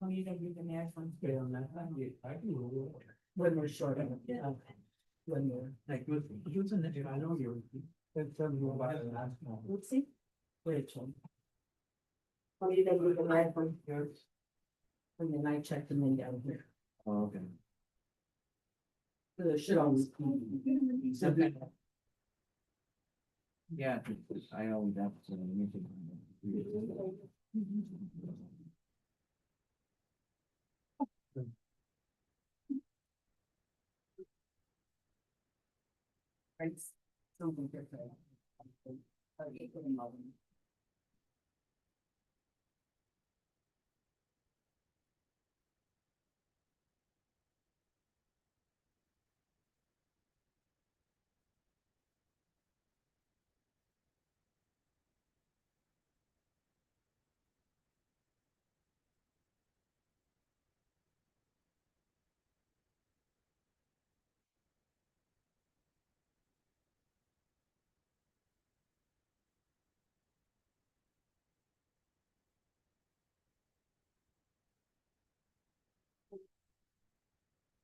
Oh, you don't use the next one. Yeah, on that, I do. When we're short, yeah. When we're like, using it, I know you're. That's something about the last one. Let's see. Rachel. Oh, you don't use the next one. Yours. And then I checked them in down here. Oh, okay. So it should always. Okay. Yeah, I always have to. Right. Something different. Okay, put them all in.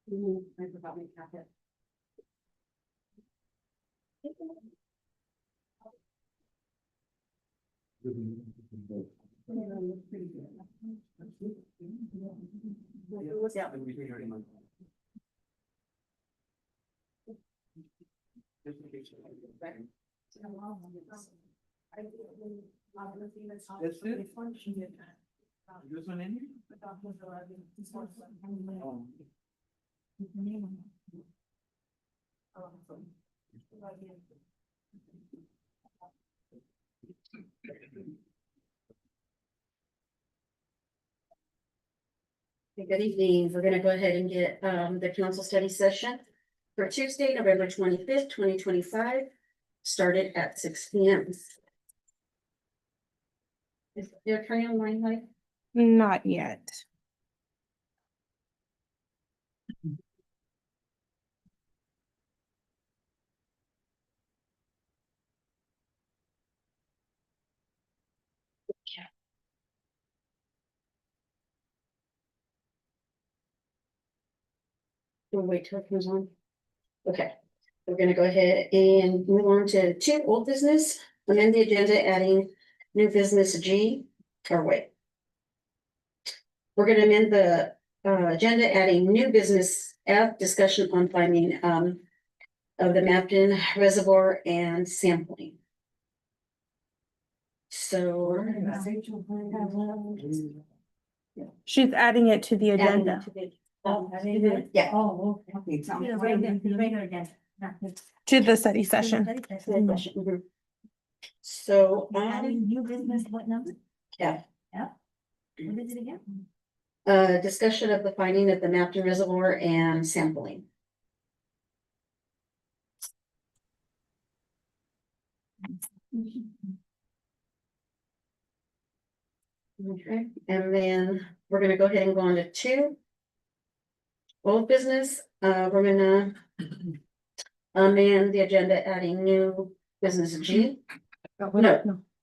I forgot my packet. Yeah. That's it? This one in here? Oh. Good evening. We're gonna go ahead and get the council study session for Tuesday, November 25th, 2025. Started at 6 p.m. Is the attorney online, like? Not yet. We'll wait till it comes on. Okay, we're gonna go ahead and move on to two old business, amend the agenda, adding new business G, or wait. We're gonna amend the agenda, adding new business F, discussion on finding of the Mapton Reservoir and sampling. So. She's adding it to the adding agenda. to the- Yeah. Oh, okay. To the study session. Mhm. So, Adding new business, what number? yeah, What is it again? discussion of the finding of the Mapton Reservoir and sampling. Okay, and then we're gonna go ahead and go on to two. Old business, we're gonna amend the agenda, adding new business G. No.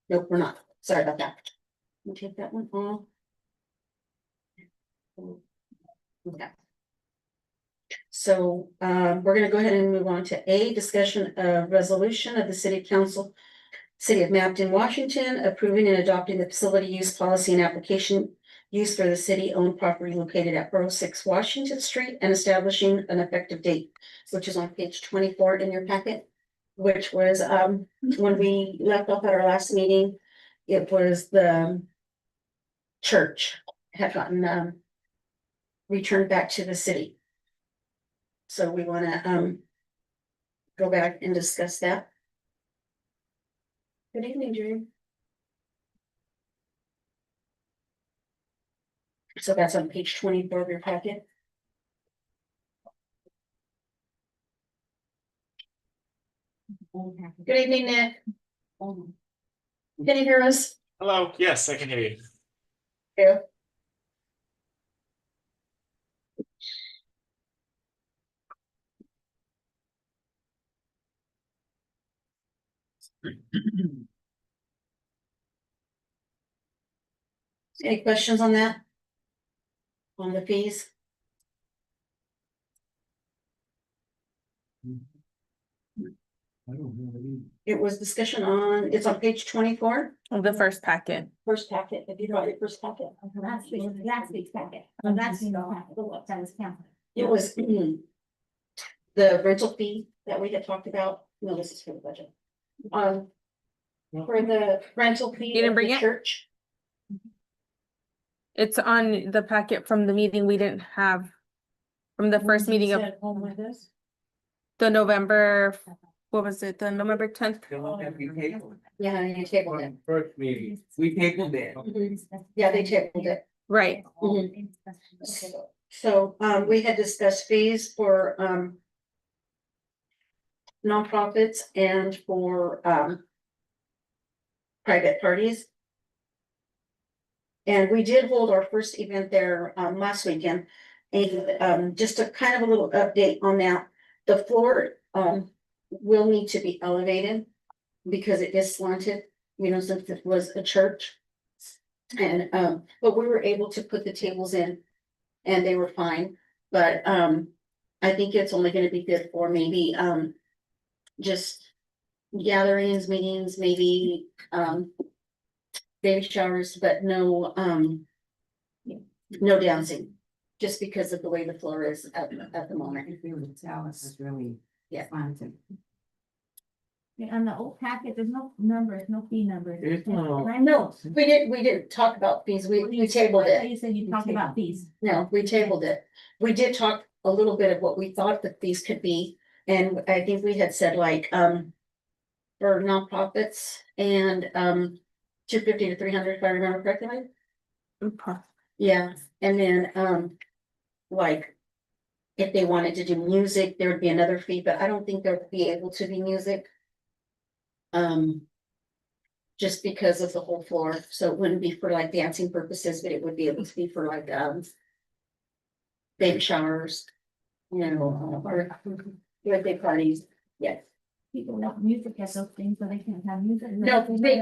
Nope, we're not. Sorry about that. We'll take that one off. Okay. So, we're gonna go ahead and move on to A, discussion of resolution of the city council. City of Mapton, Washington, approving and adopting the facility use policy and application use for the city-owned property located at 406 Washington Street and establishing an effective date, which is on page 24 in your packet. Which was, when we left off at our last meeting, it was the church had gotten, returned back to the city. So we wanna, go back and discuss that. Good evening, Drew. So that's on page 24 of your packet. Good evening, Nick. Can you hear us? Hello, yes, I can hear you. Yeah. Any questions on that? on the fees? I don't know. It was discussion on, it's on page 24, The first packet. first packet, if you got your first packet. Last week's packet, last week's packet, that was counted. It was the rental fee that we had talked about. No, this is for the budget. For the rental fee. You didn't of bring the it? Church. It's on the packet from the meeting we didn't have. From the first meeting of the November, what was it, the November 10th? Yeah, you tabled it. First meeting, we tabled it. Yeah, they tabled it. Right. So, we had discussed fees for, nonprofits and for, private parties. And we did hold our first event there, last weekend. And, just a kind of a little update on that, the floor, will need to be elevated because it is slanted, since it was a church. And, but we were able to put the tables in and they were fine, but, I think it's only gonna be good for maybe, just gatherings, meetings, maybe, baby showers, but no, no dancing. Just because of the way the floor is at the moment. Alice is really. Yeah. Fun. On the old packet, there's no numbers, no fee numbers. It's not. No, we didn't talk about fees, we tabled I thought it. You said you talked about fees. No, we tabled it. We did talk a little bit of what we thought the fees could be, and I think we had said like, for nonprofits and, 250 to 300, if I remember correctly. Yeah, and then, like, if they wanted to do music, there would be another fee, but I don't think there would be able to be music. Just because of the whole floor, so it wouldn't be for like dancing purposes, but it would be able to be for like, baby showers. Or birthday parties, yes. People want music at those things, so they can't have music. No, they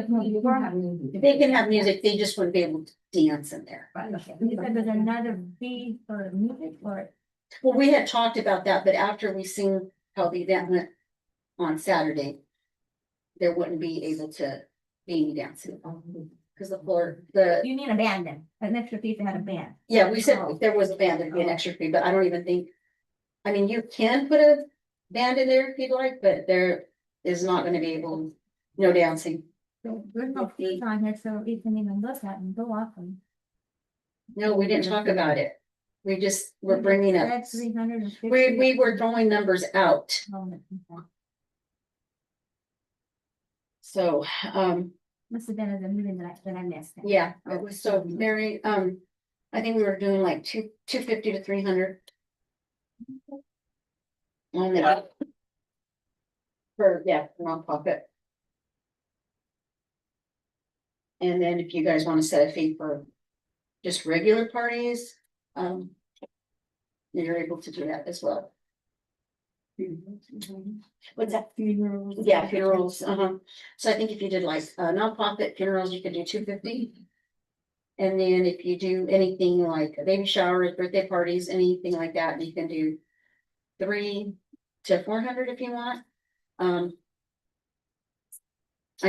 can have music, they just wouldn't be able to dance in there. Right, okay. You said there's another fee for music or? Well, we had talked about that, but after we seen how the event went on Saturday, there wouldn't be able to be any dancing. Cause the floor, You need a band then, an extra fee to have a band. yeah, we said if there was a band, there'd be an extra fee, but I don't even think. I mean, you can put a band in there if you'd like, but there is not gonna be able, no dancing. So there's no fees on here, so you can even look at and go off and. No, we didn't talk about it. We just were bringing up, That's 350. we were throwing numbers out, so, Must have been at the meeting that I missed. yeah, it was so very, I think we were doing like 250 to 300. On the. For, yeah, nonprofit. And then if you guys wanna set a fee for just regular parties, you're able to do that as well. What's that? Funerals. Yeah, funerals, so I think if you did like, nonprofit funerals, you could do 250. And then if you do anything like baby showers, birthday parties, anything like that, you can do 300 to 400 if you want. I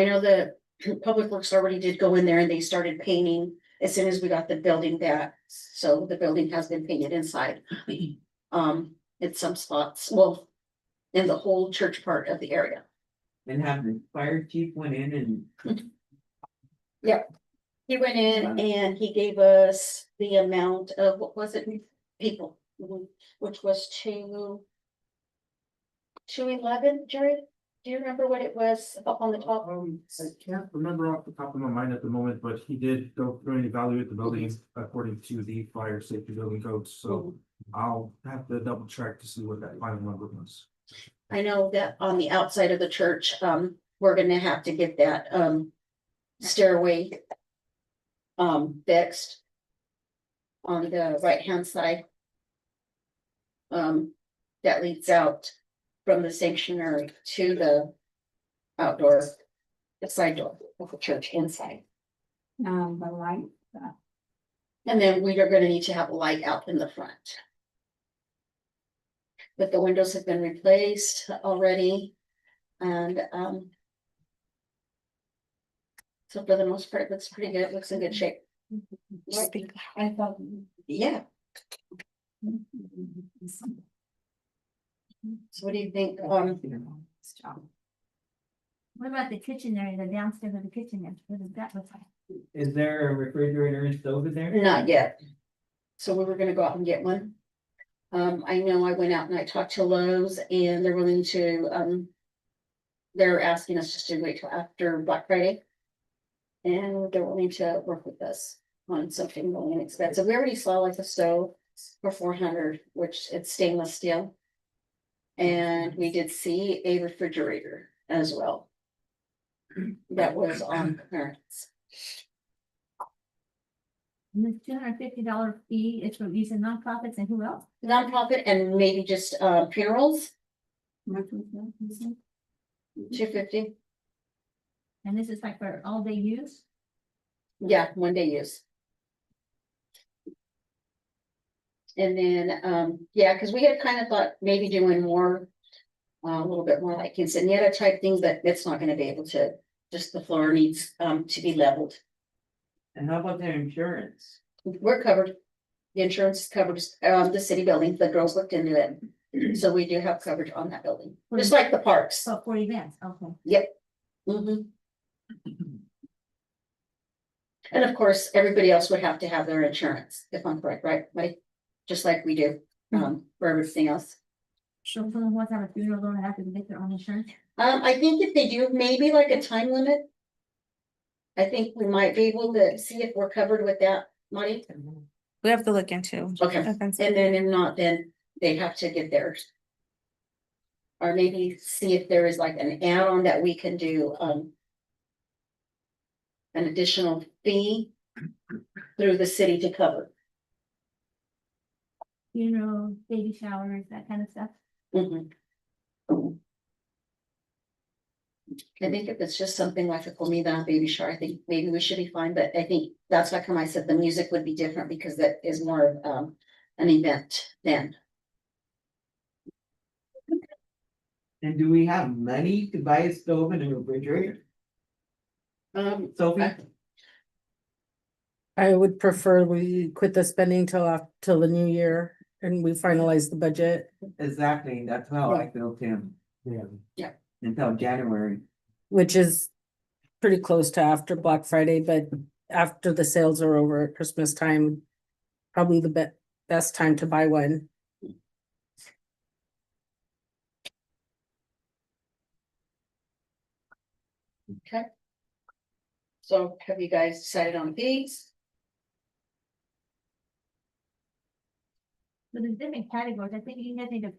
know the Public Works already did go in there and they started painting as soon as we got the building back, so the building has been painted inside. In some spots, well, in the whole church part of the area. And have the fire chief went in and He went in and he gave us the amount of, what was it, people, which was 211, Jared? Do you remember what it was up on the top? I can't remember off the top of my mind at the moment, but he did go through and evaluate the building according to the fire safety building codes, so I'll have to double check to see what that final number was. I know that on the outside of the church, we're gonna have to get that, stairway fixed on the right-hand side. That leads out from the sanctuary to the outdoor, the side door of the church inside. The light. And then we are gonna need to have a light out in the front. But the windows have been replaced already, and, so for the most part, it looks pretty good, it looks in good shape. I thought. Yeah, so what do you think, What about the kitchen area, the downstairs of the kitchen there? What does that look like? Is there a refrigerator and stove in there? not yet. So we were gonna go out and get one. I know I went out and I talked to Lowe's and they're willing to, they're asking us just to wait till after Black Friday. And they're willing to work with us on something really inexpensive. We already saw like a stove for 400, which it's stainless steel. And we did see a refrigerator as well. That was on clearance. And this $250 fee is for using nonprofits and who else? Nonprofit and maybe just funerals, And $250. this is like for all day use? Yeah, 1 day use. And then, yeah, because we had kind of thought maybe doing more, a little bit more like quinceañera type things, but it's not gonna be able to, just the floor needs to be leveled. And how about their insurance? We're covered. The insurance covers the city building, the girls looked into it. So we do have coverage on that building, just like the parks. So for events, okay. Mhm. And of course, everybody else would have to have their insurance, if I'm correct, right? Like, just like we do, for everything else. So if someone wants to have a funeral, don't have to get their own insurance? I think if they do, maybe like a time limit. I think we might be able to see if we're covered with that money. We have to look into. Okay, events. and then if not, then they have to get theirs. Or maybe see if there is like an add-on that we can do, an additional fee through the city to cover. Funeral, baby showers, that kind of stuff? Mhm. I think if it's just something like a comida, baby shower, I think maybe we should be fine, but I think that's why come I said the music would be different because that is more of an event then. And do we have money to buy a stove and a refrigerator? Sophie? I would prefer we quit the spending till the new year and we finalize the budget, Exactly, that's how I feel, Tim. Yeah. Yeah. Until January. which is pretty close to after Black Friday, but after the sales are over at Christmas time, probably the best time to buy one. Okay. So have you guys decided on fees? So there's different categories. I think you guys need to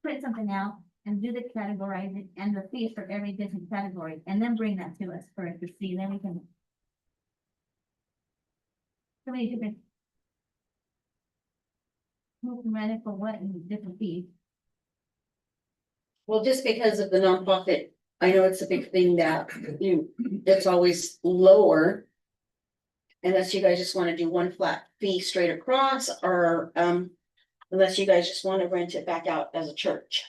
print something out and do the categorizing and the fees for every different category, and then bring that to us for us to see, then we can. So many different. Who can run it for what and different fees. Well, just because of the nonprofit, I know it's a big thing that it's always lower. Unless you guys just want to do one flat fee straight across, or unless you guys just want to rent it back out as a church.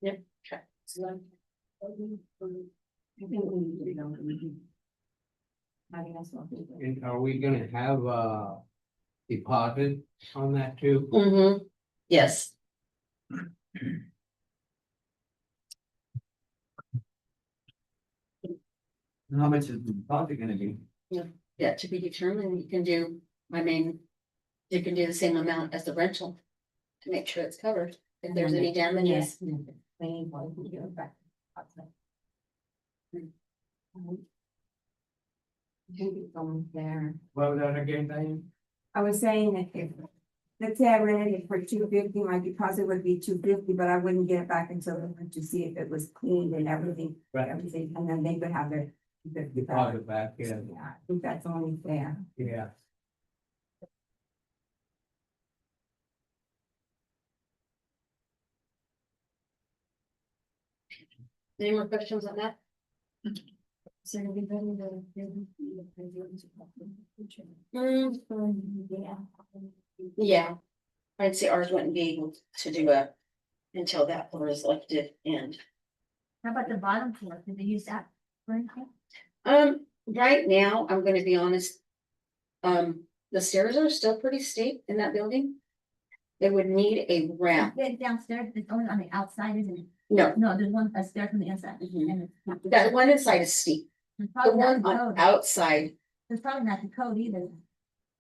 Yep, okay. So, And are we gonna have a deposit on that too? yes, How much is the deposit gonna be? yeah, to be determined, you can do, I mean, you can do the same amount as the rental. To make sure it's covered, if there's any damages. There. What was that again, Diane? I was saying that if, let's say I rented it for $250, my deposit would be $250, but I wouldn't get it back until they went to see if it was cleaned and everything, Right. and then they could have their. Deposit back, yeah, Yeah, I think that's only fair. yeah. Any more questions on that? So it'll be better to. Yeah, I'd say ours wouldn't be able to do a, until that floor is lifted and. How about the bottom floor? Did they use that for anything? Right now, I'm gonna be honest. The stairs are still pretty steep in that building. It would need a ramp. Then downstairs, it's only on the outside, isn't it? No, No, there's one upstairs from the inside. Mhm. And it's not- that one inside is steep. It's The probably not one the on code. outside, It's probably not the code either.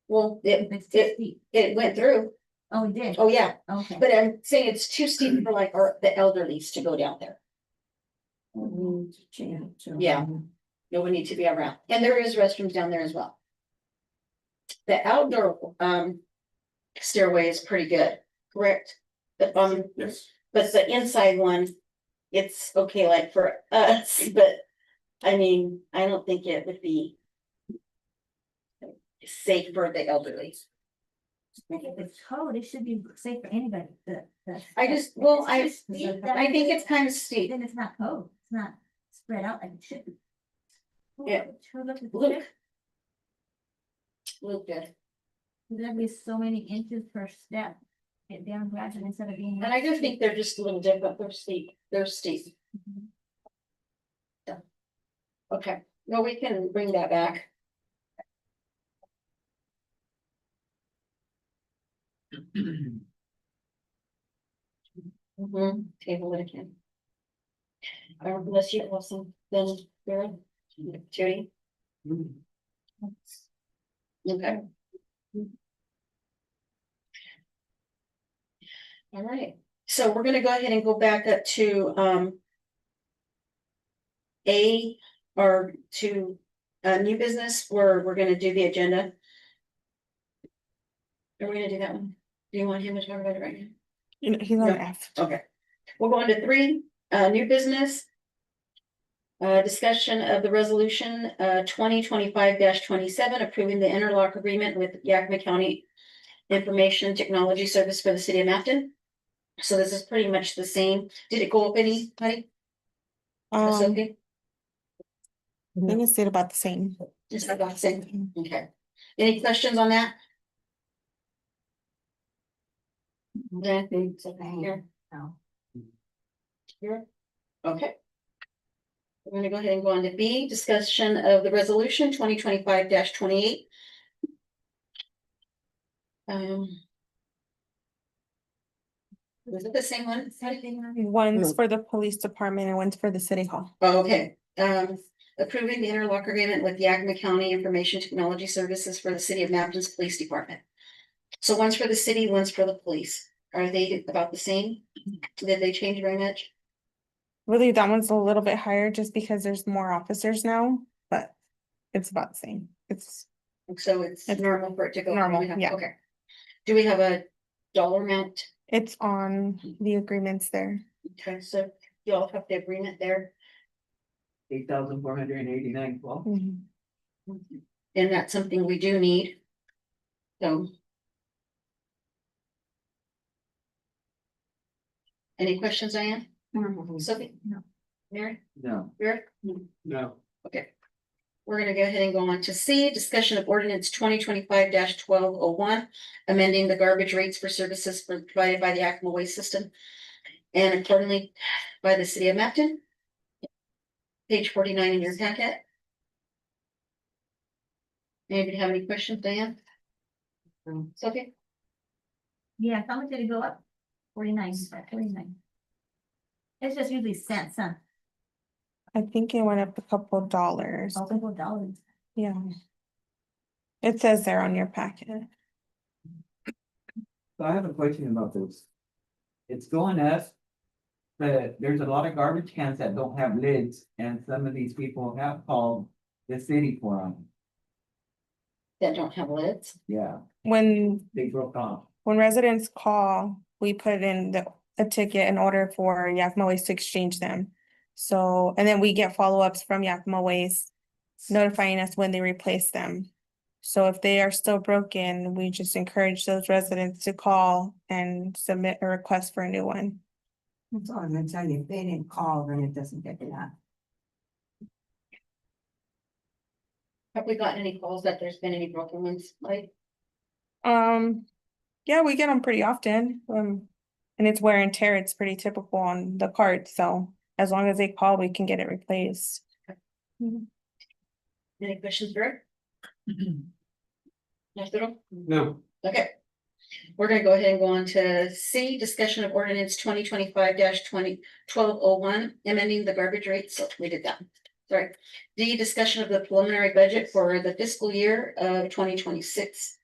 well, If it's too steep. it went through. Oh, it did? Oh, yeah, Okay. but I'm saying it's too steep for like the elderlies to go down there. Yeah. It would need to be around, and there is restrooms down there as well. The outdoor stairway is pretty good, correct? Yes. But the inside one, it's okay, like for us, but I mean, I don't think it would be safe for the elderly. If it's code, it should be safe for anybody. I just, well, It's I just steep, I think it's kind of steep. Then it's not code. It's not spread out like it should be. Yeah. Sure, look at the Luke. tip. Look good. There'd be so many inches per step. Get down gradually instead of being. And I do think they're just a little different, they're steep, Yeah. Okay, no, we can bring that back. Table it again. Unless you have some, then, Barry, Judy, okay. All right, so we're gonna go ahead and go back up to, A, or to, new business, where we're gonna do the agenda. Are we gonna do that one? Do you want him to talk about it right now? He's on No. F. Okay, we'll go on to 3, new business. Discussion of the resolution, 2025-27, approving the interlock agreement with Yakima County Information Technology Service for the city of Mapton. So this is pretty much the same. Did it go up any, honey? That's I okay, think it stayed about the same. just about the same, okay. Any questions on that? Yeah, it's okay here. No. Here, okay. We're gonna go ahead and go on to B, discussion of the resolution 2025-28. Was it the same one? One's for the police department and one's for the city hall. Oh, okay, approving the interlock agreement with Yakima County Information Technology Services for the city of Mapleton's Police Department. So one's for the city, one's for the police. Are they about the same? Did they change very much? Really, that one's a little bit higher just because there's more officers now, but it's about the same. It's So it's It's normal for it to go. normal, yeah. Okay. Do we have a dollar amount? on the agreements there. Okay, so you all have the agreement there, 8,489. Well, Mhm. and that's something we do need. So. Any questions, Diane? Sophie? No. Mary? no. Rick? No. Okay. We're gonna go ahead and go on to C, discussion of ordinance 2025-1201, amending the garbage rates for services provided by the Yakima Waste System. And accordingly by the city of Mapton. Page 49 in your packet. Anybody have any questions, Diane? Sophie? Yeah, how much did it go up? 49. 49. It's just usually cents, huh? I think it went up a couple dollars. Multiple dollars. Yeah. It says there on your packet. So I have a question about this. It's going up. But there's a lot of garbage cans that don't have lids, and some of these people have called the city for them. That don't have lids? Yeah, When they broke off. residents call, we put in a ticket in order for Yakima Waste to exchange them. So, and then we get follow-ups from Yakima Waste notifying us when they replace them. So if they are still broken, we just encourage those residents to call and submit a request for a new one. That's all I'm gonna tell you. If they didn't call, then it doesn't get done. Have we gotten any calls that there's been any broken ones, like? Yeah, we get them pretty often, and it's wear and tear, it's pretty typical on the cart, so as long as they call, we can get it replaced. Any questions, Greg? Arturo? No. Okay. We're gonna go ahead and go on to C, discussion of ordinance 2025-1201, amending the garbage rate, so we did that. Sorry. D, discussion of the preliminary budget for the fiscal year of 2026.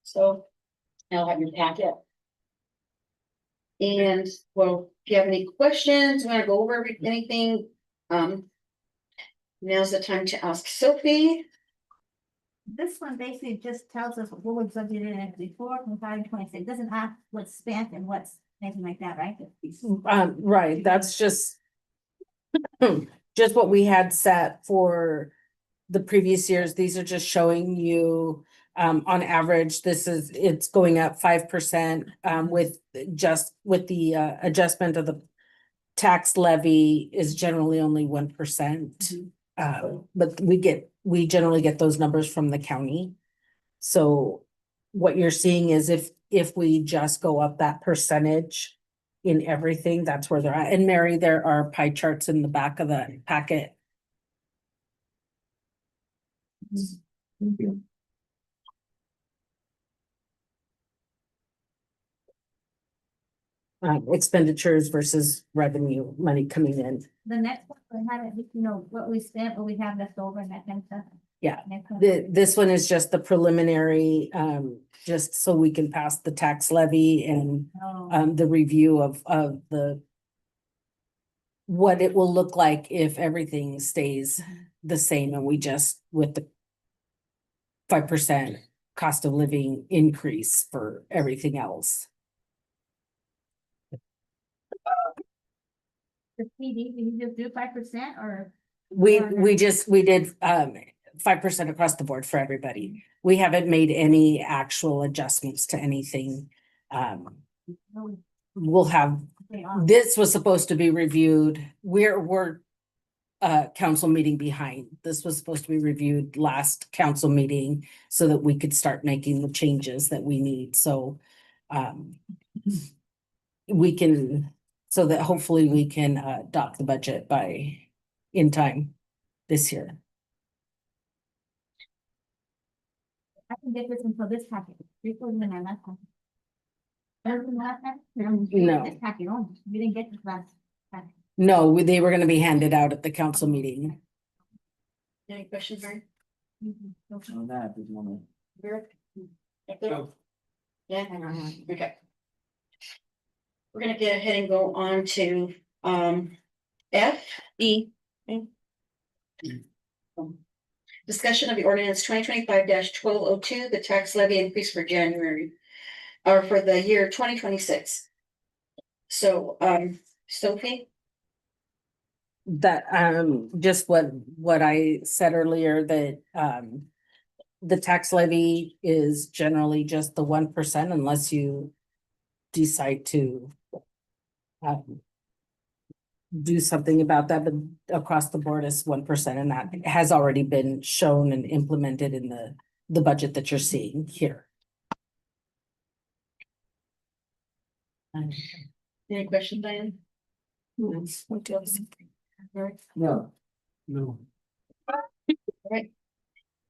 So, I'll have your packet. And, well, if you have any questions, wanna go over anything, now's the time to ask Sophie. This one basically just tells us what was budgeted in before from 5 to 26. Doesn't have what's spent and what's anything like that, right? Right, that's just just what we had set for the previous years. These are just showing you on average, it's going up 5% with the adjustment of the tax levy is generally only 1%. But we generally get those numbers from the county. So what you're seeing is if we just go up that percentage in everything, that's where they're at. And Mary, there are pie charts in the back of the packet. Expenditures versus revenue, money coming in. The next one, we have it, you know, what we spent, what we have left over and that kind of stuff. Yeah. Next one. This one is just the preliminary, just so we can pass the tax levy and Oh, the review of what it will look like if everything stays the same and we just with the 5% cost of living increase for everything else. the PD, did you just do 5% or? We Okay. did 5% across the board for everybody. We haven't made any actual adjustments to anything. No, We'll have, they are. this was supposed to be reviewed. We're council meeting behind. This was supposed to be reviewed last council meeting so that we could start making the changes that we need. So we can, so that hopefully we can adopt the budget in time this year. I can get this until this packet. Before you and I last time. Everything last time? No. This packet only. We didn't get this last packet. No, they were gonna be handed out at the council meeting. Any questions, Mary? Okay. On that, there's one. Eric? Arturo? Yeah, okay. We're gonna get ahead and go on to F. E. Discussion of the ordinance 2025-1202, the tax levy increase for January. Or for the year 2026. So Sophie? That just what I said earlier, that the tax levy is generally just the 1% unless you decide to do something about that, but across the board is 1%, and that has already been shown and implemented in the budget that you're seeing here. Any questions, Diane? Eric? No. No.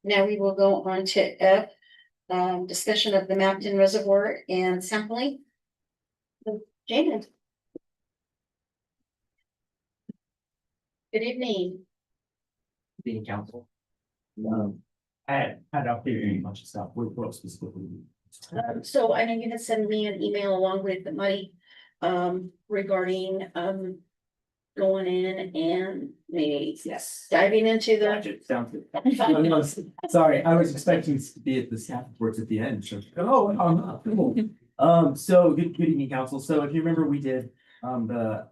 Now we will go on to F, discussion of the Mapton Reservoir and sampling. Jaden. Good evening. Being council. I had updated a bunch of stuff, what specifically. So I know you had sent me an email along with the money, regarding, going in and maybe Yes. diving into the. Budget, sounds good. No, sorry, I was expecting to be at the staff reports at the end, so. Cool. So good evening, council. So if you remember, we did, the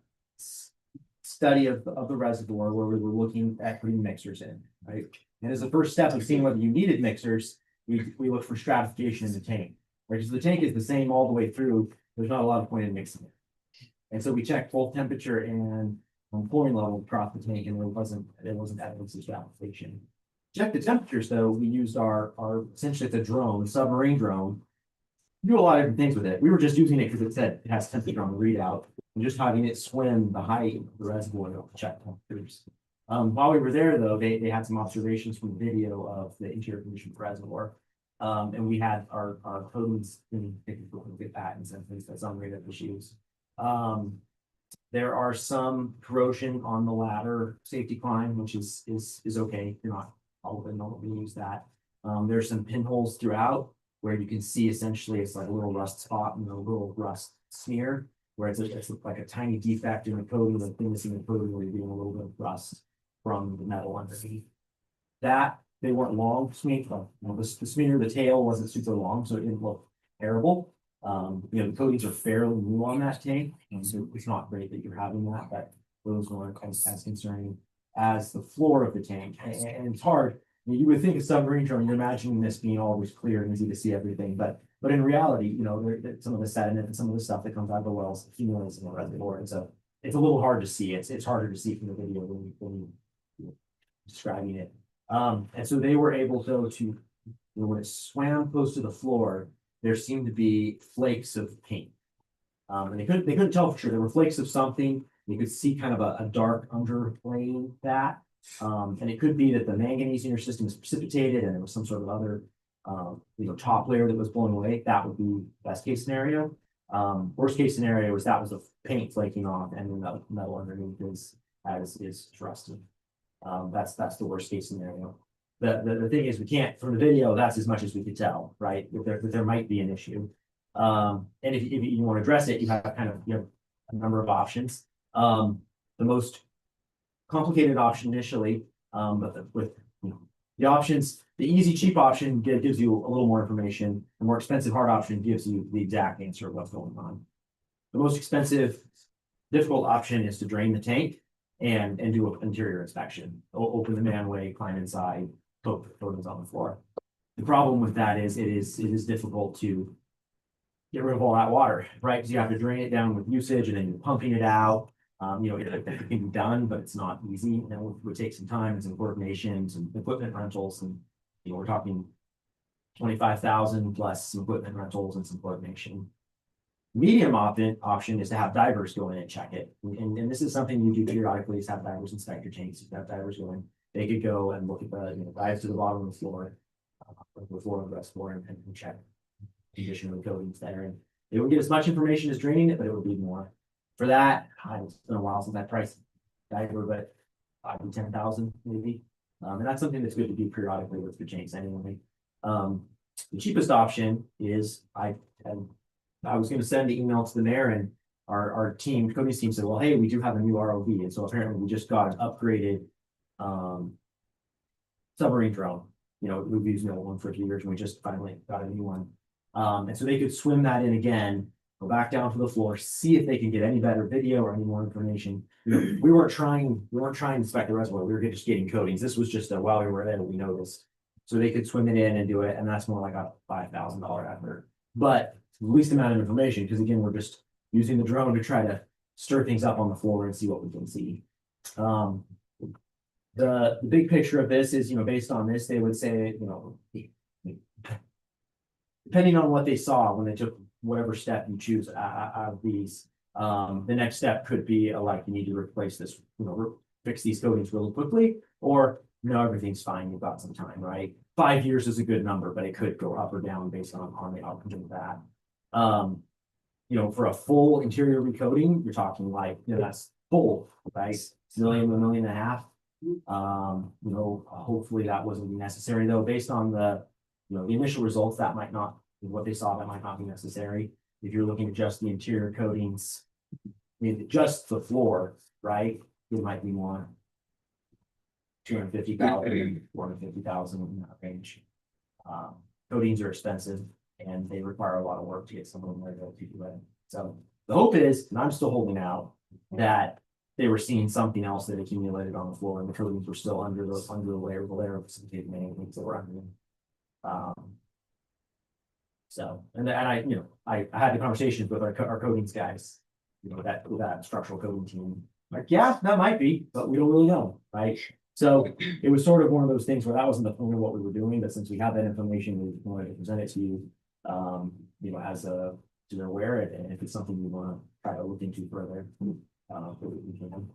study of the reservoir where we were looking at putting mixers in, right? And as a first step of seeing whether you needed mixers, we look for stratification in the tank. Right, because the tank is the same all the way through, there's not a lot of point in mixing it. And so we checked both temperature and chlorine level across the tank, and there wasn't evidence of application. Check the temperatures, though, we used our, essentially it's a drone, submarine drone. Do a lot of different things with it. We were just using it because it said it has temperature on the readout, and just having it swim the height of the reservoir to check temperatures. While we were there, though, they had some observations from the video of the interior condition of the reservoir. And we had our codes in get patents and things that's on radar issues. There are some corrosion on the ladder safety climb, which is okay. You're not all of them don't use that. There's some pinholes throughout where you can see essentially it's like a little rust spot and a little rust smear, where it's like a tiny defect in the coating, the thickness in the coating where you're getting a little bit of rust from the metal underneath. That they weren't long smear. The smear, the tail wasn't super long, so it didn't look terrible. The coatings are fairly new on that tank, and so it's not great that you're having that, but those weren't as concerning as the floor of the tank. And it's hard. I mean, you would think a submarine drone, you're imagining this being always clear and easy to see everything, but in reality, some of the sediment and some of the stuff that comes out of the wells accumulates in the reservoir, and so it's a little hard to see. It's harder to see from the video when you describing it. And so they were able though to, when it swam close to the floor, there seemed to be flakes of paint. And they couldn't tell for sure. There were flakes of something. You could see kind of a dark underlaying that. And it could be that the manganese in your system is precipitated and there was some sort of other top layer that was blown away. That would be best case scenario. Worst case scenario was that was the paint flaking off and then the metal underneath is rusted. That's the worst case snenario. The thing is, we can't, from the video, that's as much as we could tell, right? That there might be an issue. And if you want to address it, you have a number of options. The most complicated option initially, with the options, the easy, cheap option gives you a little more information. The more expensive, hard option gives you the exact answer of what's going on. The most expensive, difficult option is to drain the tank and do an interior inspection. Open the manway, climb inside, put the coatings on the floor. The problem with that is it is difficult to get rid of all that water, right? Because you have to drain it down with usage and then you're pumping it out. It can be done, but it's not easy. And it would take some time and some coordination, some equipment rentals, and we're talking 25,000 plus some equipment rentals and some coordination. Medium option is to have divers go in and check it. And this is something you do periodically, is have divers inspect your tanks. You have divers go in. They could go and look at the dives to the bottom of the floor, the floor of the reservoir and check the condition of the coatings there. And they would get as much information as draining it, but it would be more. For that, it's been a while since I priced diver, but 5,000 to 10,000 maybe. And that's something that's good to do periodically with the tanks anyway. The cheapest option is I was going to send the email to the mayor, and our team, Cody's team said, well, hey, we do have a new ROV. And so apparently we just got an upgraded submarine drone. We've used the old one for a few years and we just finally got a new one. And so they could swim that in again, go back down to the floor, see if they can get any better video or any more information. We weren't trying to inspect the reservoir. We were just getting coatings. This was just while we were there, we noticed. So they could swim it in and do it. And that's more like a $5,000 effort. But the least amount of information, because again, we're just using the drone to try to stir things up on the floor and see what we can see. The big picture of this is, based on this, they would say, depending on what they saw when they took whatever step you choose out of these, the next step could be you need to replace this, fix these coatings really quickly, or everything's fine, you've got some time, right? 5 years is a good number, but it could go up or down based on the outcome of that. For a full interior recoating, you're talking that's full, right? $1 million, $1.5 million. Hopefully that wasn't necessary though, based on the initial results, that might not, what they saw, that might not be necessary. If you're looking at just the interior coatings, just the floor, right? It might be more 250,000, 450,000 in that range. Coatings are expensive and they require a lot of work to get some of them ready to do it. So the hope is, and I'm still holding out, that they were seeing something else that accumulated on the floor and the coatings were still under the layer of precipitated manganese that were under them. And I had the conversations with our coatings guys, that structural coating team, Like, yeah, that might be, but we don't really know, right? So it was sort of one of those things where that wasn't the point of what we were doing, but since we have that information, we wanted to present it to you. As a, so you're aware, and if it's something you wanna try to look into further. We can.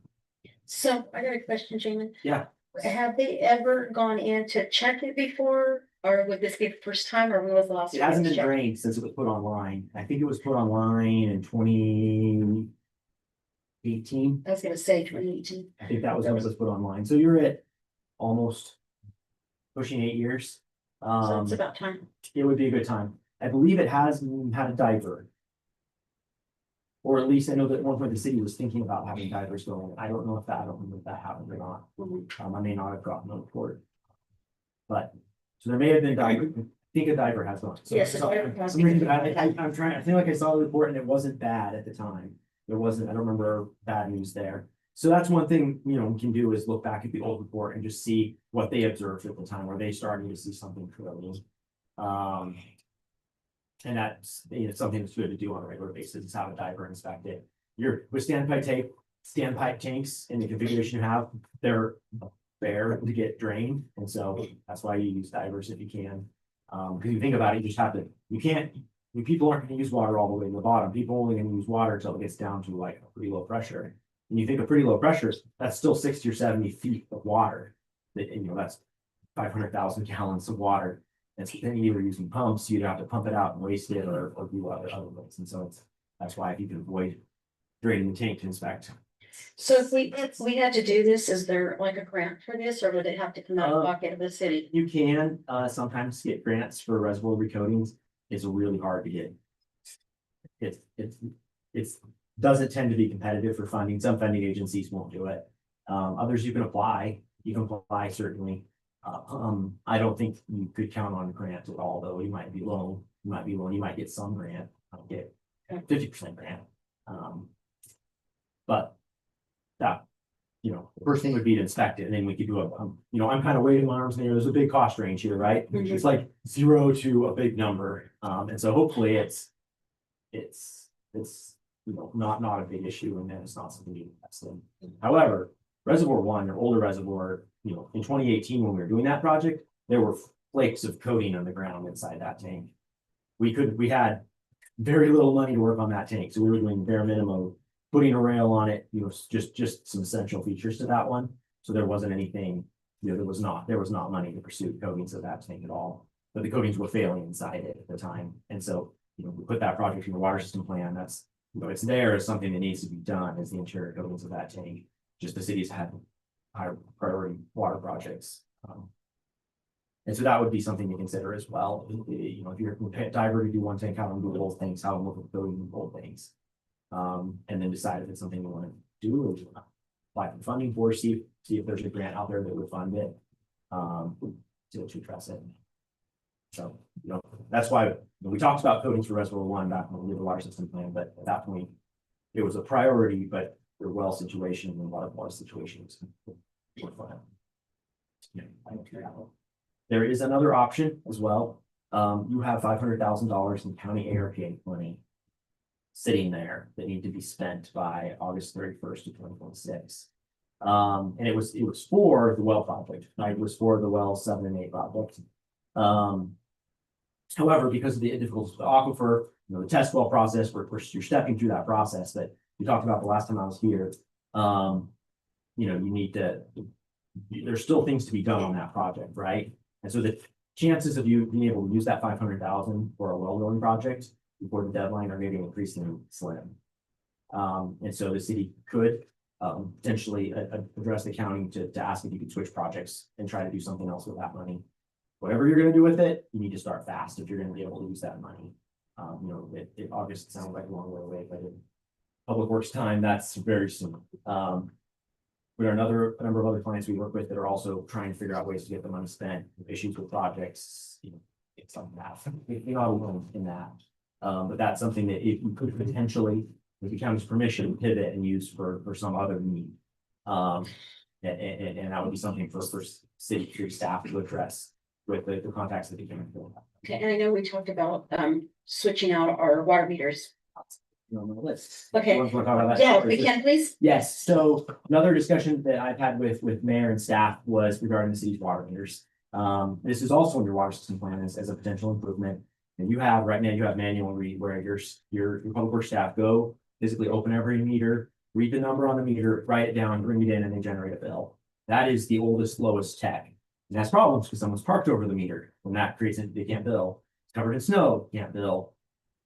So I got a question, Jamin. Yeah. Have they ever gone in to check it before, or would this be the first time, or when was the last? It time hasn't was been checked? drained since it was put online. I think it was put online in 2018. I was gonna say 2018. I think that was when it was put online. So you're at almost pushing 8 years. So it's about time. It would be a good time. I believe it has had a diver. Or at least I know that at one point the city was thinking about having divers going. I don't know if that happened or not. I may not have gotten a report. But, so there may have been diver, I think a diver has gone. So Yes, for it's- some reason, I'm trying, I feel like I saw the report and it wasn't bad at the time. There wasn't, I don't remember bad news there. So that's one thing, we can do is look back at the old report and just see what they observed at the time, where they started to see something clearly. And that's, something that's good to do on a regular basis, is have a diver inspect it. With standpipe tanks in the configuration you have, they're bare to get drained, and so that's why you use divers if you can. Because you think about it, you just have to, people aren't gonna use water all the way to the bottom, people only gonna use water until it gets down to like a pretty low pressure. And you think of pretty low pressures, that's still 60 or 70 feet of water, that's 500,000 gallons of water. And so then you were using pumps, you'd have to pump it out and waste it or do other ways. And so that's why if you can avoid draining the tank to inspect. So if we had to do this, is there like a grant for this, or would it have to come out of pocket of the city? You can sometimes get grants for reservoir recoatings. It's really hard to get. It's doesn't tend to be competitive for funding. Some funding agencies won't do it. Others you can apply. You can apply certainly. I don't think you could count on grants at all, though. You might be low, you might get some grant, get 50% grant. But that, the first thing would be to inspect it, and then we could do I'm kind of waving my arms in the air. There's a big cost range here, right? Mhm. It's like 0 to a big number. And so hopefully it's not a big issue, and then it's not something you invest in. However, Reservoir One, or older reservoir, in 2018, when we were doing that project, there were flakes of coating on the ground inside that tank. We had very little money to work on that tank, so we were doing bare minimum, putting a rail on it, just some essential features to that one. So there wasn't anything, there was not money to pursue coatings of that tank at all. But the coatings were failing inside it at the time, and so we put that project in the water system plan. That's it's there as something that needs to be done, as the interior coatings of that tank. Just the cities had higher priority water projects. And so that would be something to consider as well. If you're a diver to do one tank, how to do both things, how to look at building both things. And then decide if it's something you want to do, or you want to apply for funding for, see if there's a grant out there that would fund it. To address it. So, that's why we talked about coatings for Reservoir One back when we did the water system plan, but at that point, it was a priority, but your well situation and water situations were fine. There is another option as well. You have $500,000 in county ARPA money sitting there that need to be spent by August 31st of 2026. And it was for the well project, right? It was for the well 7 and 8 project. However, because of the difficulties of the aquifer, the test well process, you're stepping through that process that we talked about the last time I was here. You need to, there's still things to be done on that project, right? And so the chances of you being able to use that 500,000 for a well drilling project before the deadline are maybe increasingly slim. And so the city could potentially address the county to ask if you could switch projects and try to do something else with that money. Whatever you're going to do with it, you need to start fast if you're going to be able to use that money. August sounds like a long way away, but in public works time, that's very soon. We are a number of other clients we work with that are also trying to figure out ways to get the money spent, issues with projects, it's like that. You're not alone in that. But that's something that you could potentially, with the county's permission, pivot and use for some other need. And that would be something for city staff to address with the contacts that they can. Okay, and I know we talked about switching out our water meters. on the list. Okay. You want to talk about that? Yeah, if we can, please. Yes, so another discussion that I've had with mayor and staff was regarding the city's water meters. This is also in your water system plan as a potential improvement. And you have, right now, you have manual read where your public works staff go physically open every meter, read the number on the meter, write it down, bring it in, and then generate a bill. That is the oldest, lowest tech. And that's problems because someone's parked over the meter. When that creates it, they can't bill. It's covered in snow, can't bill.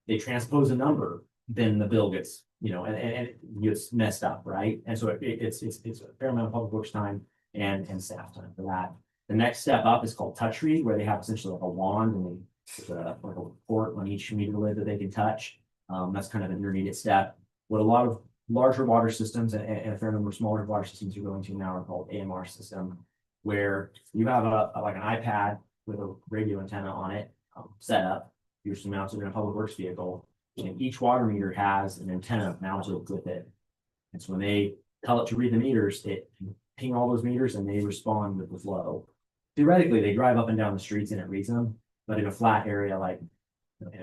They transpose a number, then the bill gets, and it gets messed up, right? And so it's a fair amount of public works time and staff time for that. The next step up is called touch read, where they have essentially like a wand and like a port on each meter lid that they can touch. That's kind of an intermediate step. What a lot of larger water systems and a fair number of smaller water systems are going to now are called AMR system, where you have like an iPad with a radio antenna on it set up. You're mounted in a public works vehicle, and each water meter has an antenna mounted with it. And so when they tell it to read the meters, it can ping all those meters and they respond with the flow. Theoretically, they drive up and down the streets and it reads them, but in a flat area, like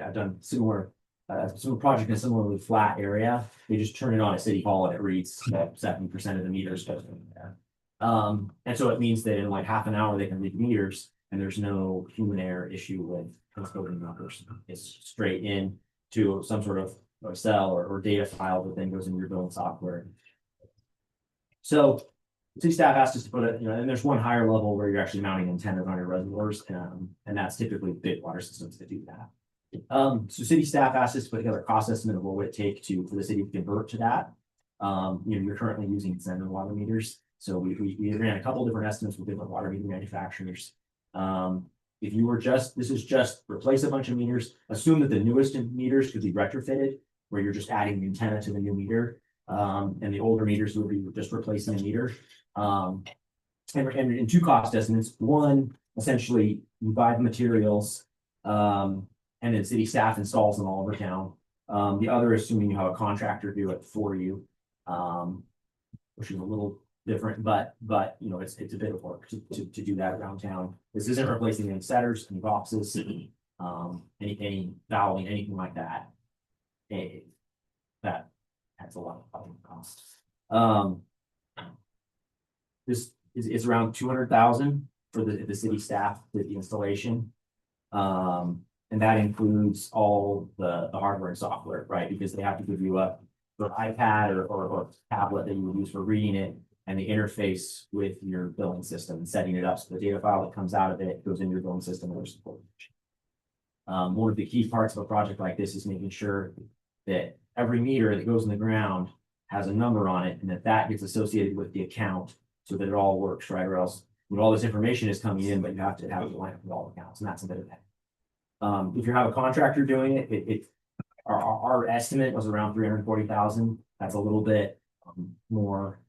I've done similar project in a similarly flat area, they just turn it on at City Hall and it reads 70% of the meters. And so it means that in like half an hour, they can read meters and there's no human error issue with transcoding numbers. It's straight in to some sort of Excel or data file that then goes into your billing software. So city staff asked us to put it, and there's one higher level where you're actually mounting antennas on your reservoirs, and that's typically big water systems that do that. So city staff asked us to put together a cost estimate of what would it take for the city to convert to that. You're currently using Xenon water meters. So we ran a couple different estimates with different water meter manufacturers. If you were this is just replace a bunch of meters, assume that the newest meters could be retrofitted, where you're just adding the antenna to the new meter. And the older meters would be just replacing a meter. And in two cost estimates, one, essentially you buy the materials, and then city staff installs them all over town. The other, assuming you have a contractor do it for you, which is a little different, but it's a bit of work to do that around town. This isn't replacing any setters, any boxes, any valving, anything like that. That adds a lot of costs. This is around 200,000 for the city staff with the installation. And that includes all the hardware and software, right? Because they have to give you an iPad or tablet that you would use for reading it, and the interface with your billing system and setting it up so the data file that comes out of it goes into your billing system or support. One of the key parts of a project like this is making sure that every meter that goes in the ground has a number on it, and that gets associated with the account so that it all works, right? Or else all this information is coming in, but you have to have it line up with all accounts, and that's a bit of that. If you have a contractor doing it, our estimate was around 340,000. That's a little bit more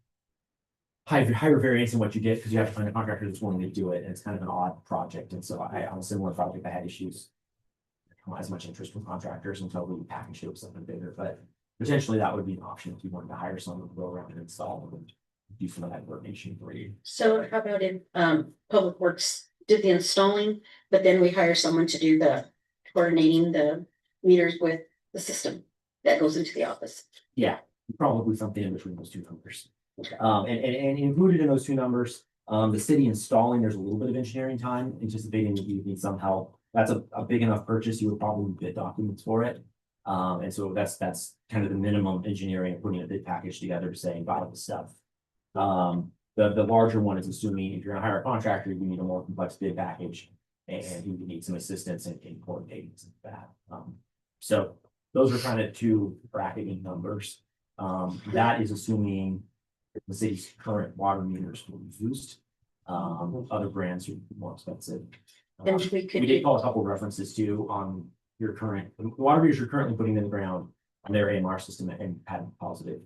higher variance in what you get because you have to find a contractor that's willing to do it, and it's kind of an odd project. And so on a similar project, I had issues. Not as much interest from contractors until we packaged it with something bigger, but potentially that would be an option if you wanted to hire someone to go around and install and do some of that coordination for you. So how about if Public Works did the installing, but then we hire someone to do the coordinating the meters with the system that goes into the office? Yeah, probably something in between those two numbers. And included in those two numbers, the city installing, there's a little bit of engineering time, anticipating that you need some help. That's a big enough purchase, you would probably bid documents for it. And so that's kind of the minimum engineering and putting a bid package together to say, buy the stuff. The larger one is assuming if you're gonna hire a contractor, you need a more complex bid package and you need some assistance in coordinating that. So those are kind of two bracketing numbers. That is assuming the city's current water meters will be used. Other brands are more expensive. And we could We did call a couple of references too on your current, the water meters you're currently putting in the ground on their AMR system and had positive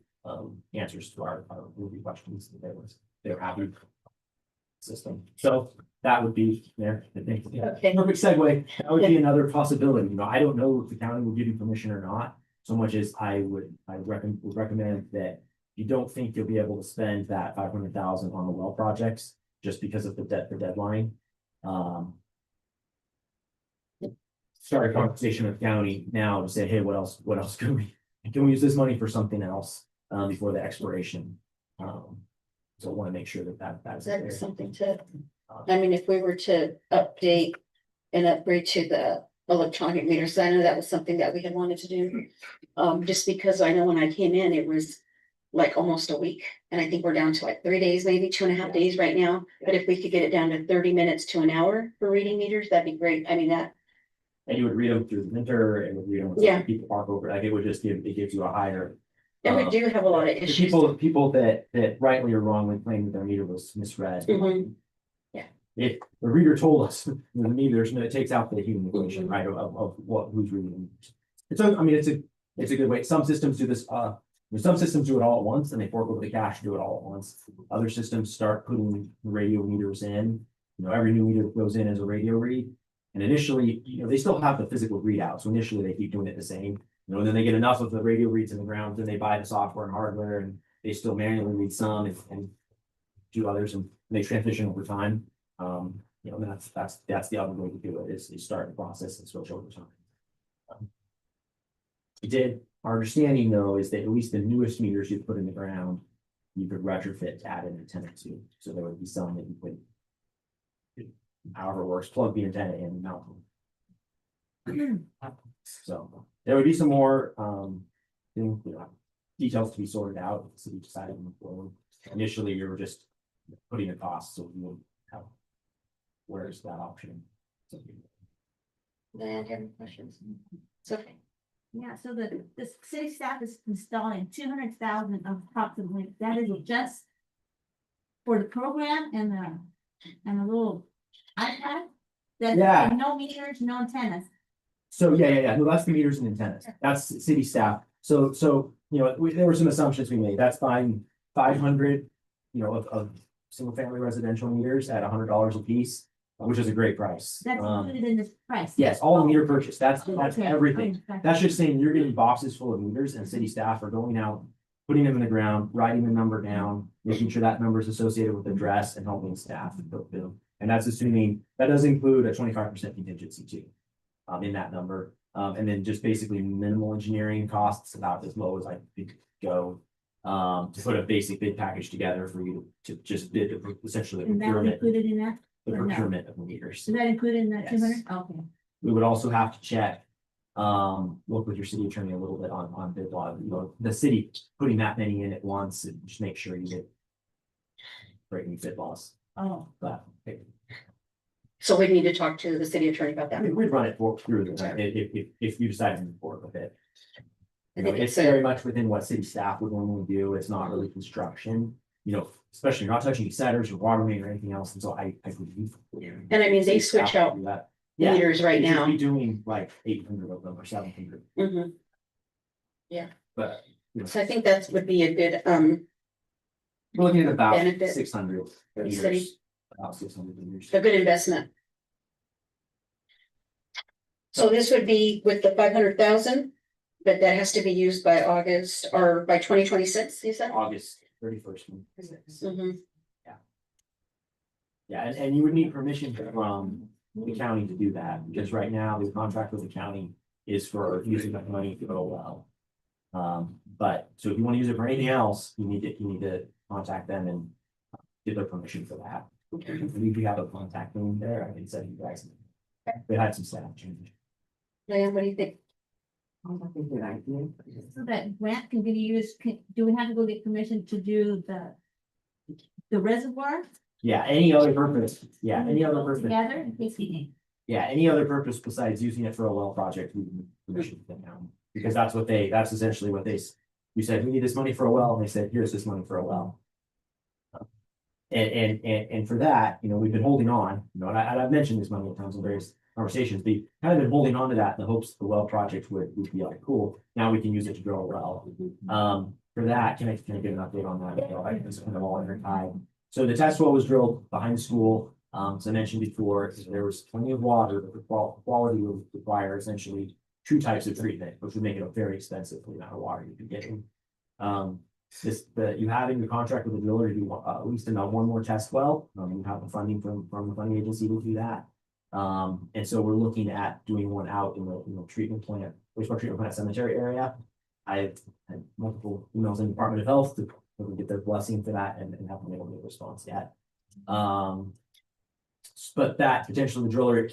answers to our review questions. They're happy with the system. So that would be there. I think, Okay. perfect segue. That would be another possibility. I don't know if the county will give you permission or not, so much as I would recommend that you don't think you'll be able to spend that 500,000 on the well projects just because of the deadline. Start a conversation with the county now to say, hey, what else can we can we use this money for something else, before the expiration? So I want to make sure that's That there. is something to, I mean, if we were to update and upgrade to the electronic meters, I know that was something that we had wanted to do. Just because I know when I came in, it was like almost a week, and I think we're down to like 3 days, maybe 2.5 days right now. But if we could get it down to 30 minutes to an hour for reading meters, that'd be great. I mean, that, And you would read them through the winter and would read them when Yeah. people park over, like it would just it gives you a higher. and we do have a lot of The issues. people that rightly or wrongly claim that their meter was misread. Mhm. If the reader told us, the meters, it takes out the human equation, right, of what, who's reading. I mean, it's a good way. Some systems do this, some systems do it all at once and they fork over the cash and do it all at once. Other systems start putting radio meters in, every new meter that goes in as a radio read. And initially, they still have the physical readout, so initially they keep doing it the same. And then they get enough of the radio reads in the ground, then they buy the software and hardware and they still manually read some and do others and they transition over time. That's the other way to do it is start the process and switch over time. Our understanding though, is that at least the newest meters you put in the ground, you could retrofit to add an antenna to, so there would be some that you could. However it works, plug the antenna in and mount them. So there would be some more, details to be sorted out, if the city decided to move forward. Initially, you were just putting a cost, so you would have. Where's that option? Diane, do you have any questions? It's okay. Yeah, so the city staff is installing 200,000 of approximately, that is just for the program and the little iPad? That's Yeah. no meters, no antennas. So, yeah, no, that's the meters and antennas, that's city staff, so, there were some assumptions we made, that's buying 500. Of single family residential meters at $100 a piece, which is a great price. That's included in this price. Yes, all the meter purchase, that's Okay, everything. okay. That's just saying you're getting boxes full of meters and city staff are going out, putting them in the ground, writing the number down, making sure that number is associated with the address and helping staff and book them. And that's assuming, that does include a 25% contingency too, in that number. And then just basically minimal engineering costs, about as low as I could go. To put a basic bid package together for you to just bid essentially the And that's procurement, included in that? the or no? procurement of the meters. Is that included in that Yes. 200? Okay. We would also have to check, work with your city attorney a little bit on bid law, the city putting that many in at once and just make sure you get. Breaking bid laws, Oh, but So we need to talk to the city attorney about that. we'd run it through, if you decide to move forward with it. I think It's it's very much within what city staff would normally do, it's not really construction, especially you're not touching setters or water main or anything else, and so I believe. And I mean, they city staff switch out would do that. Yeah, meters right they should now. be doing like 800 of them or 700, Mhm. but. So I think that would be a good, We're looking at about Benefit 600 for the meters, city. about 600 meters. a good investment. So this would be with the 500,000, but that has to be used by August or by 2026, you said? August 31st. Mhm. Yeah, and you would need permission from the county to do that, because right now the contract with the county is for using that money to go well. But, so if you want to use it for anything else, you need to contact them and get their permission for that. Okay. I believe we have a contact name there, I can send you guys. They had some staff changes. Diane, what do you think? That's a good idea. so that grant can be used, do we have to go get permission to do the reservoir? Yeah, any other purpose, yeah, any other purpose. Together, in case we need. Yeah, any other purpose besides using it for a well project, we need permission from them, because that's essentially what you said, we need this money for a well, and they said, here's this money for a well. And for that, we've been holding on, and I've mentioned this many times in various conversations, we kind of been holding on to that in the hopes the well project would be like, cool, now we can use it to drill a well. For that, can I get an update on that? I think it's kind of all intertied. So the test well was drilled behind the school. As I mentioned before, there was plenty of water, but the quality would require essentially 2 types of treatment, which would make it a very expensive for the amount of water you'd be getting. You having the contract with the driller to do at least one more test well, you have the funding from the funding agency to do that. And so we're looking at doing one out in the treatment plant, wastewater treatment plant cemetery area. I had multiple emails in the Department of Health to get their blessing for that and haven't been able to get a response yet. But that potentially the driller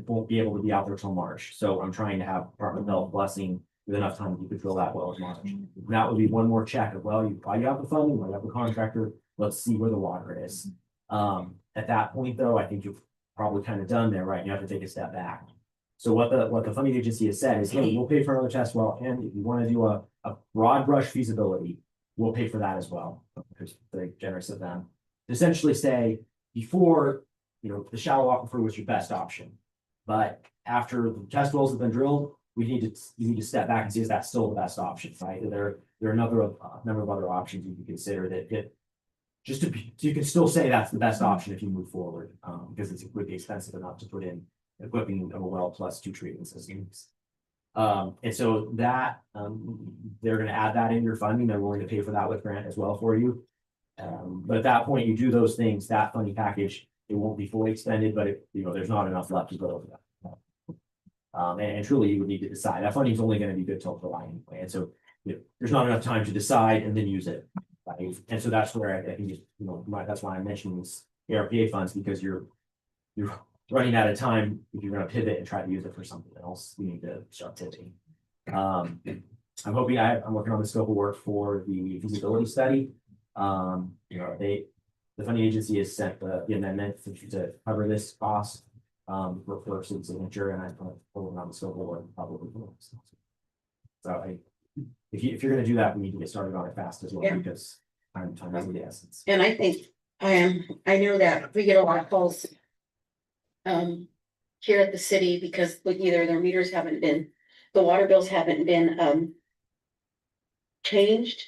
won't be able to be out there till March, so I'm trying to have Department of Health blessing with enough time that you could drill that well in March. And that would be one more check of, well, while you have the funding, while you have the contractor, let's see where the water is. At that point, though, I think you've probably kind of done there, right? You have to take a step back. So what the funding agency has said is, hey, we'll pay for another test well, and if you want to do a broad brush feasibility, we'll pay for that as well. It's very generous of them. Essentially say, before, the shallow aquifer was your best option. But after the test wells have been drilled, you need to step back and see, is that still the best option, right? There are a number of other options you can consider that you can still say that's the best option if you move forward, because it would be expensive enough to put in equipping of a well plus 2 treatment systems. And so that, they're gonna add that in your funding, they're willing to pay for that with grant as well for you. But at that point, you do those things, that funding package, it won't be fully expended, but there's not enough left to go over that. And truly, you would need to decide, that funding is only gonna be good till July anyway, and so, there's not enough time to decide and then use it. Right? And so that's where I think, that's why I mentioned these ARPA funds, because you're running out of time. If you're gonna pivot and try to use it for something else, you need to start pivoting. I'm hoping I'm working on the scope of work for the feasibility study. The funding agency has sent the amendment to cover this cost for signature, and I'm working on the scope of work probably. So if you're gonna do that, we need to get started on it fast as well, Yeah. because time is of the essence. And I think, I know that we get a lot of calls. Here at the city, because either their meters haven't been, the water bills haven't been, changed.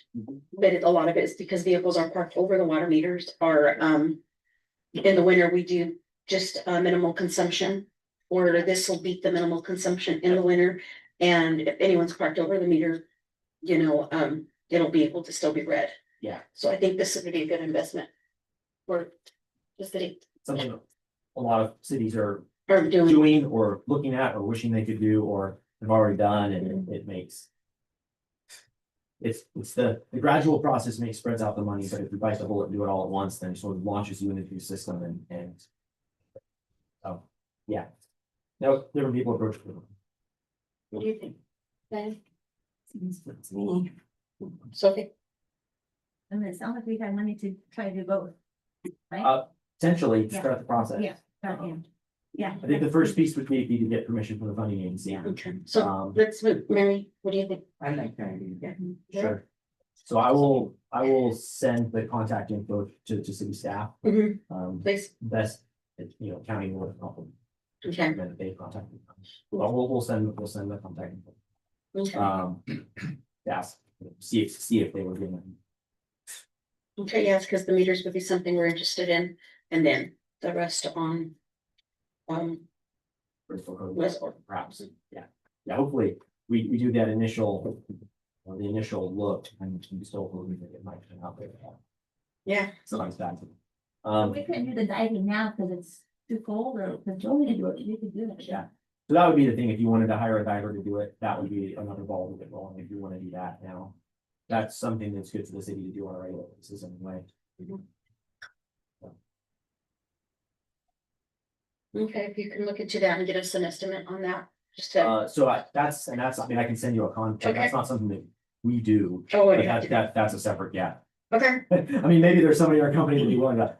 But a lot of it is because vehicles are parked over the water meters, or, in the winter, we do just minimal consumption. Or this will beat the minimal consumption in the winter, and if anyone's parked over the meter, it'll be able to still be read. Yeah. So I think this would be a good investment for the city, Something a lot of cities are or doing. doing or looking at or wishing they could do or have already done, and it makes. It's the gradual process spreads out the money, but if you bite the bullet and do it all at once, then it sort of launches you into the system and. Oh, yeah. No, different people approach it. What do you think? Ben? Seems good to me. Sophie? I mean, it sounds like we have money to try to do both. Right? Essentially, Yeah. start the process. Yeah, start in. Yeah. I think the first piece would be to get permission from the funding agency. Okay, so Um, let's move, Mary, what do you think? I like that idea. Sure. So I will send the contact info to city staff. Mhm. Best, county will. Okay. Recommend they contact me. But we'll send the contact info. Okay, Yes, see if they were given. okay, yes, because the meters would be something we're interested in, and then the rest on. Perhaps, yeah, hopefully, we do that initial. The initial look, and we still believe that it might turn out there. Yeah, Sometimes bad. We couldn't do the diving now because it's too cold, or because Joey could do it, you could do it. Yeah. So that would be the thing, if you wanted to hire a diver to do it, that would be another ball to get rolling, if you want to do that now. That's something that's good for the city to do on a regular basis anyway. okay, if you can look into that and get us an estimate on that, just to. That's, I mean, I can send you a contract, Okay. that's not something that we do. Oh, But what do you have to do? that's a separate, yeah. Okay, I mean, maybe there's somebody in our company that would be willing to